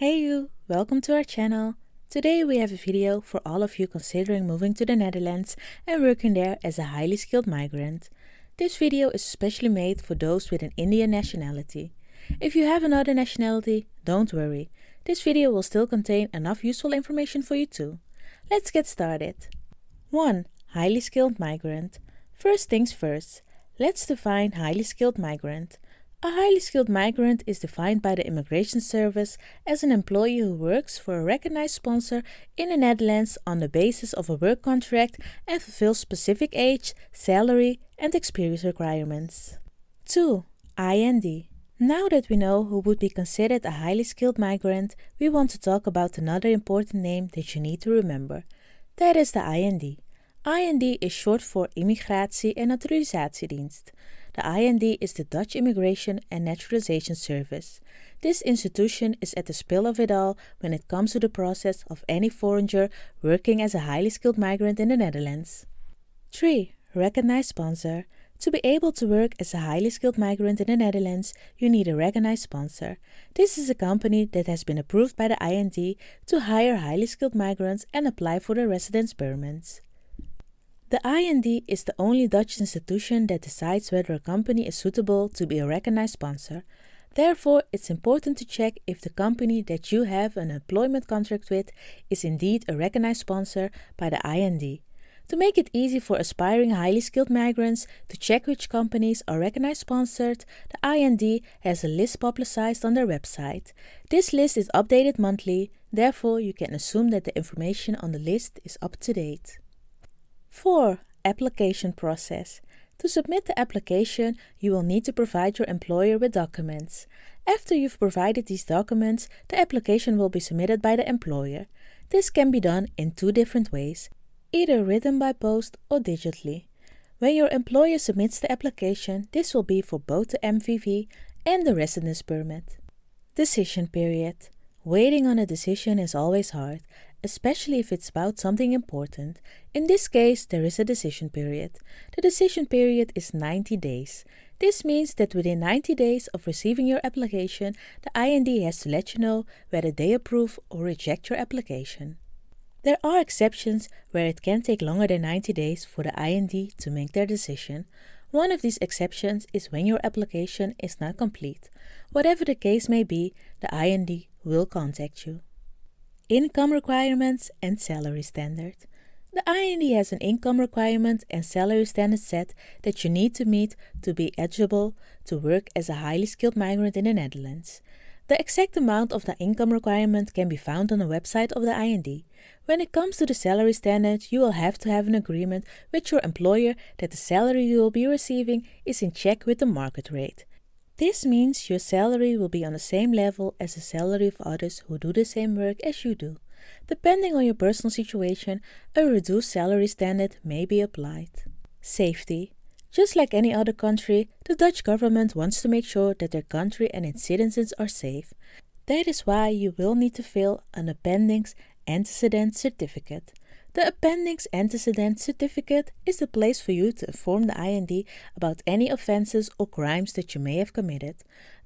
Hey you, welcome to our channel. Today we have a video for all of you considering moving to the Netherlands and working there as a highly skilled migrant. This video is especially made for those with an Indian nationality. If you have another nationality, don't worry. This video will still contain enough useful information for you too. Let's get started. 1. Highly skilled migrant. First things first, let's define highly skilled migrant. A highly skilled migrant is defined by the Immigration Service as an employee who works for a recognized sponsor in the Netherlands on the basis of a work contract and fulfills specific age, salary, and experience requirements. 2. IND. Now that we know who would be considered a highly skilled migrant, we want to talk about another important name that you need to remember. That is the IND. IND is short for Immigratie- en Naturalisatiedienst. The IND is the Dutch Immigration and Naturalization Service. This institution is at the spill of it all when it comes to the process of any foreigner working as a highly skilled migrant in the Netherlands. 3. Recognized sponsor. To be able to work as a highly skilled migrant in the Netherlands, you need a recognized sponsor. This is a company that has been approved by the IND to hire highly skilled migrants and apply for their residence permits. The IND is the only Dutch institution that decides whether a company is suitable to be a recognized sponsor. Therefore, it's important to check if the company that you have an employment contract with is indeed a recognized sponsor by the IND. To make it easy for aspiring highly skilled migrants to check which companies are recognized sponsored, the IND has a list publicized on their website. This list is updated monthly, therefore you can assume that the information on the list is up to date. 4. Application process. To submit the application, you will need to provide your employer with documents. After you've provided these documents, the application will be submitted by the employer. This can be done in two different ways, either written by post or digitally. When your employer submits the application, this will be for both the MVV and the residence permit. Decision period. Waiting on a decision is always hard, especially if it's about something important. In this case, there is a decision period. The decision period is 90 days. This means that within 90 days of receiving your application, the IND has to let you know whether they approve or reject your application. There are exceptions where it can take longer than 90 days for the IND to make their decision. One of these exceptions is when your application is not complete. Whatever the case may be, the IND will contact you. Income requirements and salary standard. The IND has an income requirement and salary standard set that you need to meet to be eligible to work as a highly skilled migrant in the Netherlands. The exact amount of the income requirement can be found on the website of the IND. When it comes to the salary standard, you will have to have an agreement with your employer that the salary you will be receiving is in check with the market rate. This means your salary will be on the same level as the salary of others who do the same work as you do. Depending on your personal situation, a reduced salary standard may be applied. Safety. Just like any other country, the Dutch government wants to make sure that their country and its citizens are safe. That is why you will need to fill an Appendix Antecedent Certificate. The Appendix Antecedent Certificate is the place for you to inform the IND about any offenses or crimes that you may have committed.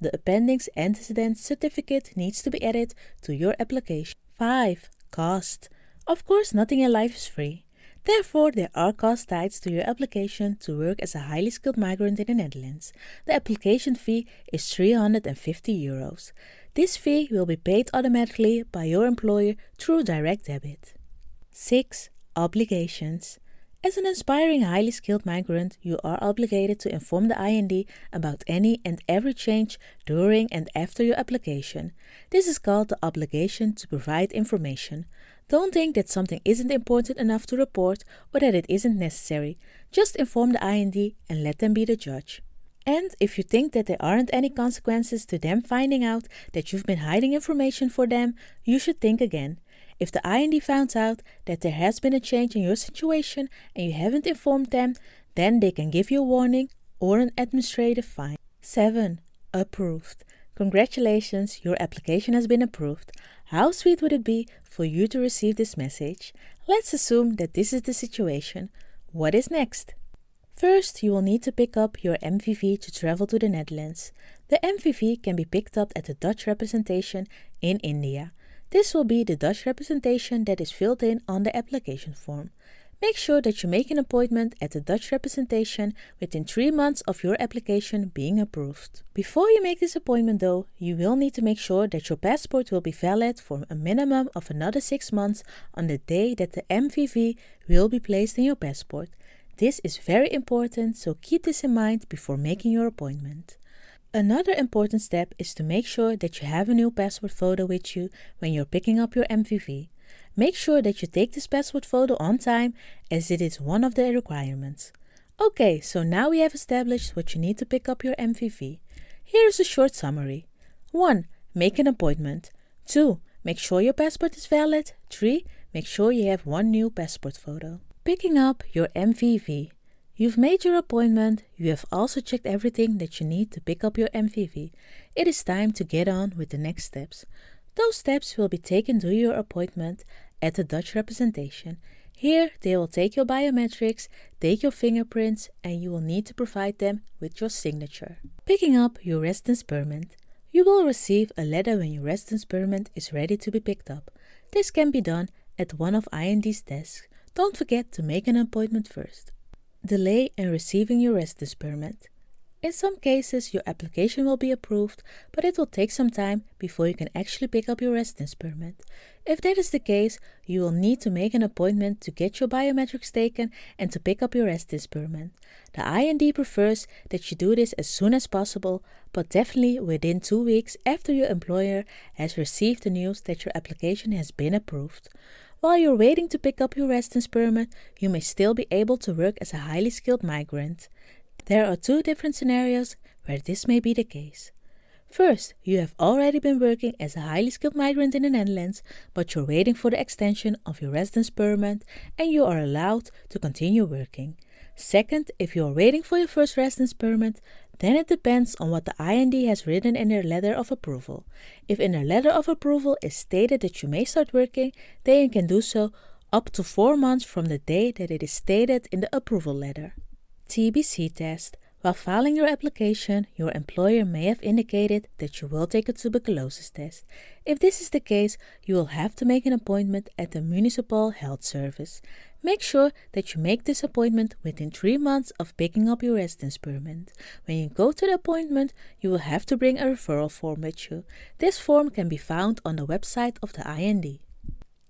The Appendix Antecedent Certificate needs to be added to your application. 5. Cost. Of course, nothing in life is free. Therefore, there are costs tied to your application to work as a highly skilled migrant in the Netherlands. The application fee is €350. This fee will be paid automatically by your employer through direct debit. 6. Obligations. As an aspiring highly skilled migrant, you are obligated to inform the IND about any and every change during and after your application. This is called the obligation to provide information. Don't think that something isn't important enough to report or that it isn't necessary. Just inform the IND and let them be the judge. And if you think that there aren't any consequences to them finding out that you've been hiding information for them, you should think again. If the IND finds out that there has been a change in your situation and you haven't informed them, then they can give you a warning or an administrative fine. 7. Approved. Congratulations, your application has been approved. How sweet would it be for you to receive this message? Let's assume that this is the situation. What is next? First, you will need to pick up your MVV to travel to the Netherlands. The MVV can be picked up at the Dutch representation in India. This will be the Dutch representation that is filled in on the application form. Make sure that you make an appointment at the Dutch representation within 3 months of your application being approved. Before you make this appointment though, you will need to make sure that your passport will be valid for a minimum of another 6 months on the day that the MVV will be placed in your passport. This is very important, so keep this in mind before making your appointment. Another important step is to make sure that you have a new passport photo with you when you're picking up your MVV. Make sure that you take this passport photo on time, as it is one of the requirements. Okay, so now we have established what you need to pick up your MVV. Here is a short summary. 1. Make an appointment. 2. Make sure your passport is valid. 3. Make sure you have one new passport photo. Picking up your MVV. You've made your appointment, you have also checked everything that you need to pick up your MVV. It is time to get on with the next steps. Those steps will be taken during your appointment at the Dutch representation. Here they will take your biometrics, take your fingerprints, and you will need to provide them with your signature. Picking up your residence permit. You will receive a letter when your residence permit is ready to be picked up. This can be done at one of IND's desks. Don't forget to make an appointment first. Delay in receiving your residence permit. In some cases, your application will be approved, but it will take some time before you can actually pick up your residence permit. If that is the case, you will need to make an appointment to get your biometrics taken and to pick up your residence permit. The IND prefers that you do this as soon as possible, but definitely within 2 weeks after your employer has received the news that your application has been approved. While you're waiting to pick up your residence permit, you may still be able to work as a highly skilled migrant. There are 2 different scenarios where this may be the case. First, you have already been working as a highly skilled migrant in the Netherlands, but you're waiting for the extension of your residence permit and you are allowed to continue working. Second, if you are waiting for your first residence permit, then it depends on what the IND has written in their letter of approval. If in their letter of approval is stated that you may start working, then you can do so up to 4 months from the day that it is stated in the approval letter. TBC test. While filing your application, your employer may have indicated that you will take a tuberculosis test. If this is the case, you will have to make an appointment at the municipal health service. Make sure that you make this appointment within 3 months of picking up your residence permit. When you go to the appointment, you will have to bring a referral form with you. This form can be found on the website of the IND.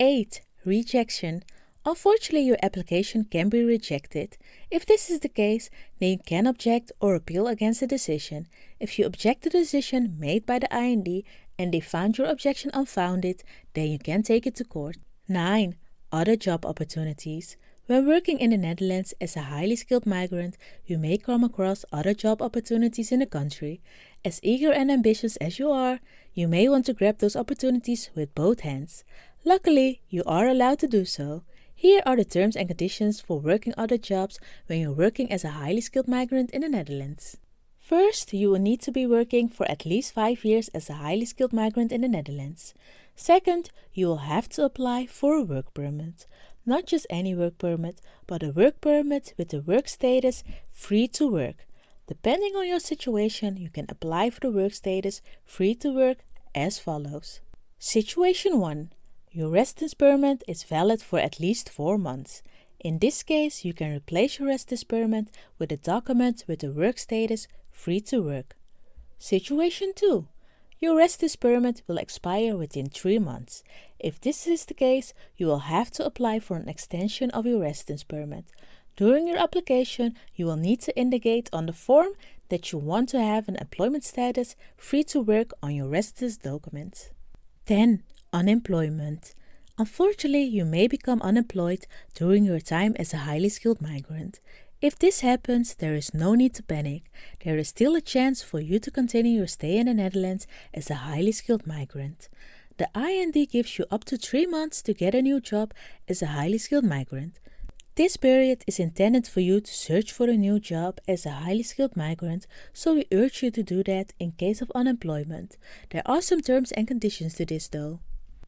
8. Rejection. Unfortunately, your application can be rejected. If this is the case, then you can object or appeal against the decision. If you object to the decision made by the IND and they found your objection unfounded, then you can take it to court. 9. Other job opportunities. When working in the Netherlands as a highly skilled migrant, you may come across other job opportunities in the country. As eager and ambitious as you are, you may want to grab those opportunities with both hands. Luckily, you are allowed to do so. Here are the terms and conditions for working other jobs when you're working as a highly skilled migrant in the Netherlands. First, you will need to be working for at least 5 years as a highly skilled migrant in the Netherlands. Second, you will have to apply for a work permit. Not just any work permit, but a work permit with the work status free to work. Depending on your situation, you can apply for the work status free to work as follows. Situation 1. Your residence permit is valid for at least 4 months. In this case, you can replace your residence permit with a document with the work status free to work. Situation 2. Your residence permit will expire within 3 months. If this is the case, you will have to apply for an extension of your residence permit. During your application, you will need to indicate on the form that you want to have an employment status free to work on your residence document. 10. Unemployment. Unfortunately, you may become unemployed during your time as a highly skilled migrant. If this happens, there is no need to panic. There is still a chance for you to continue your stay in the Netherlands as a highly skilled migrant. The IND gives you up to 3 months to get a new job as a highly skilled migrant. This period is intended for you to search for a new job as a highly skilled migrant, so we urge you to do that in case of unemployment. There are some terms and conditions to this though.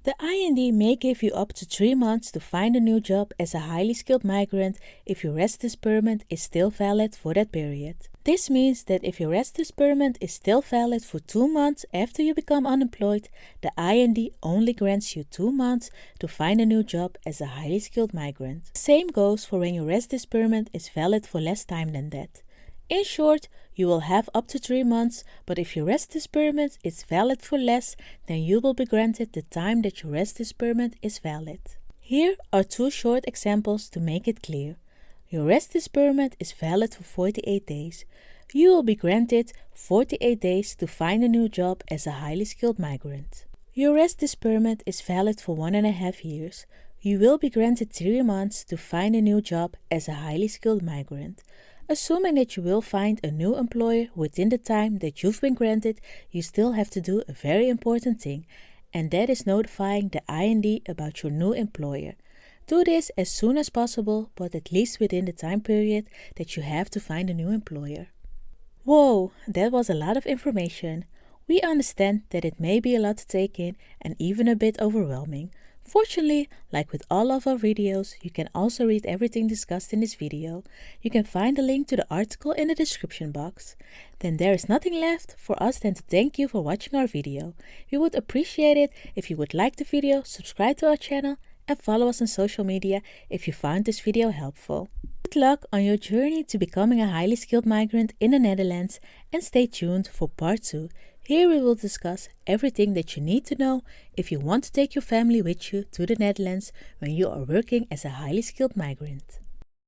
The IND may give you up to 3 months to find a new job as a highly skilled migrant if your residence permit is still valid for that period. This means that if your residence permit is still valid for 2 months after you become unemployed, the IND only grants you 2 months to find a new job as a highly skilled migrant. The same goes for when your residence permit is valid for less time than that. In short, you will have up to 3 months, but if your residence permit is valid for less, then you will be granted the time that your residence permit is valid. Here are 2 short examples to make it clear. Your residence permit is valid for 48 days. You will be granted 48 days to find a new job as a highly skilled migrant. Your residence permit is valid for 1.5 years. You will be granted 3 months to find a new job as a highly skilled migrant. Assuming that you will find a new employer within the time that you've been granted, you still have to do a very important thing, and that is notifying the IND about your new employer. Do this as soon as possible, but at least within the time period that you have to find a new employer. Whoa, that was a lot of information. We understand that it may be a lot to take in and even a bit overwhelming. Fortunately, like with all of our videos, you can also read everything discussed in this video. You can find a link to the article in the description box. Then there is nothing left for us than to thank you for watching our video. We would appreciate it if you would like the video, subscribe to our channel, and follow us on social media if you found this video helpful. Good luck on your journey to becoming a highly skilled migrant in the Netherlands, and stay tuned for part 2. Here we will discuss everything that you need to know if you want to take your family with you to the Netherlands when you are working as a highly skilled migrant.